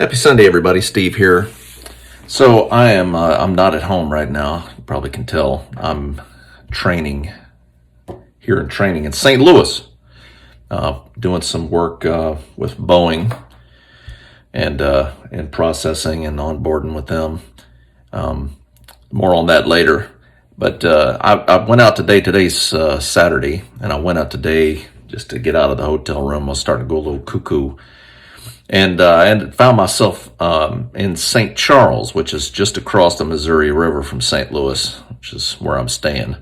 Happy Sunday, everybody. Steve here. So I'm not at home right now. You probably can tell. I'm training in St. Louis, doing some work with Boeing and processing and onboarding with them. More on that later. But I went out today. Today's Saturday, and I went out today just to get out of the hotel room. I was starting to go a little cuckoo. And found myself in St. Charles, which is just across the Missouri River from St. Louis, which is where I'm staying.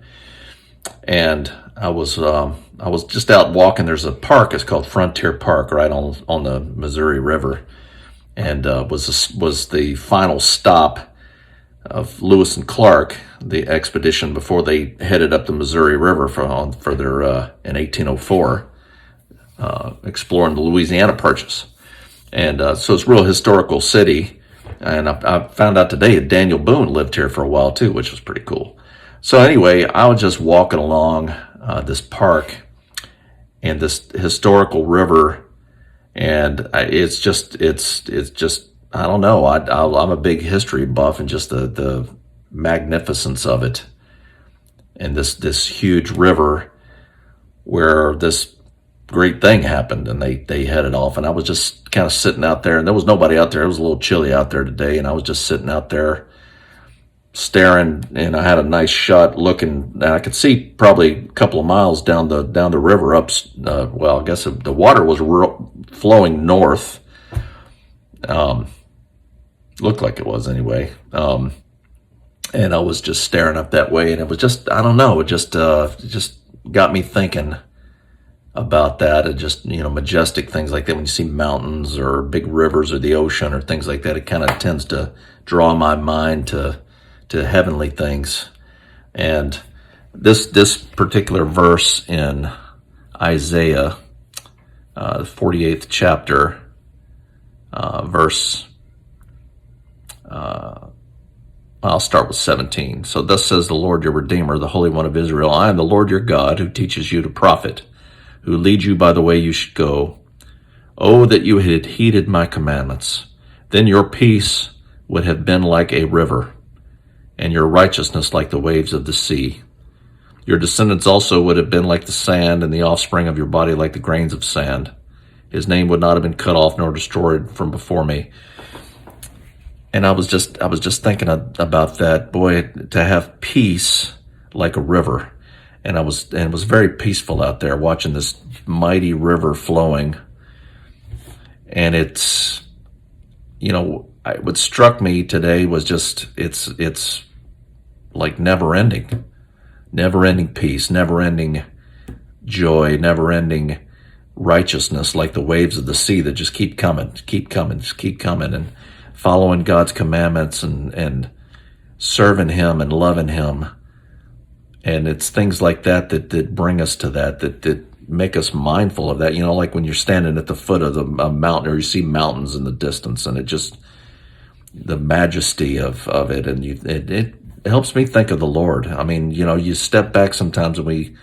And I was just out walking. There's a park. It's called Frontier Park, right on the Missouri River, and was the final stop of Lewis and Clark, the expedition before they headed up the Missouri River for their in 1804, exploring the Louisiana Purchase. And so it's a real historical city. And I found out today that Daniel Boone lived here for a while too, which was pretty cool. So anyway, I was just walking along this park and this historical river, and it's just I don't know. I'm a big history buff, and just the magnificence of it, and this huge river where this great thing happened, and they headed off, and I was just kind of sitting out there, and there was nobody out there. It was a little chilly out there today, and I was just sitting out there staring, and I had a nice shot looking, and I could see probably a couple of miles down the river up. Well, I guess the water was flowing north. Looked like it was anyway. And I was just staring up that way, and it was just, I don't know, it just got me thinking about that, and just, majestic things like that. When you see mountains or big rivers or the ocean or things like that, it kind of tends to draw my mind to heavenly things. And this particular verse in Isaiah, the 48th chapter, verse, I'll start with 17. So thus says the Lord your Redeemer, the Holy One of Israel, I am the Lord your God, who teaches you to profit, who leads you by the way you should go. Oh, that you had heeded my commandments. Then your peace would have been like a river, and your righteousness like the waves of the sea. Your descendants also would have been like the sand, and the offspring of your body like the grains of sand. His name would not have been cut off nor destroyed from before me. And I was just thinking about that, boy, to have peace like a river. And it was very peaceful out there watching this mighty river flowing. And it's, what struck me today was just, it's like never ending peace, never ending joy, never ending righteousness, like the waves of the sea that just keep coming, and following God's commandments and serving him and loving him. And it's things like that bring us to that make us mindful of that. Like when you're standing at the foot of a mountain, or you see mountains in the distance, and it just, the majesty of it, and it helps me think of the Lord. I mean, you step back sometimes, and we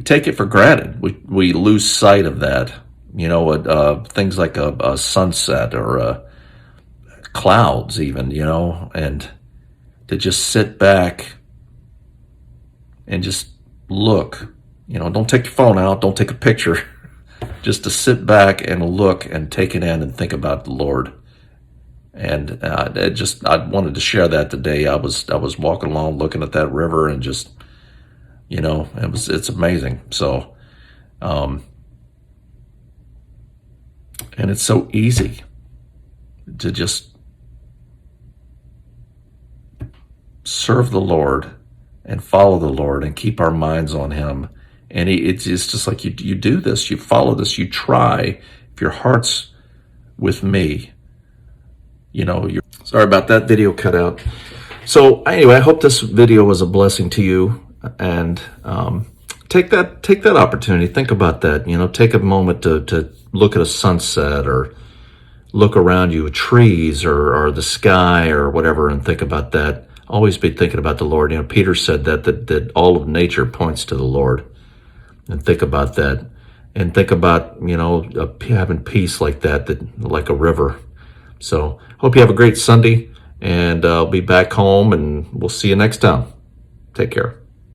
take it for granted. We lose sight of that. Things like a sunset or clouds even, and to just sit back and just look, don't take your phone out, don't take a picture, just to sit back and look and take it in and think about the Lord. And I wanted to share that today. I was walking along looking at that river, and just, it's amazing. So, and it's so easy to just serve the Lord and follow the Lord and keep our minds on him. And it's just like you do this, you follow this, you try. If your heart's with me, you're sorry about that video cut out. So anyway, I hope this video was a blessing to you, and take that opportunity. Think about that. Take a moment to look at a sunset, or look around you, trees or the sky or whatever, and think about that. Always be thinking about the Lord. Peter said that all of nature points to the Lord, and think about that. and think about, having peace like that, like a river. So hope you have a great Sunday, and I'll be back home, and we'll see you next time. Take care.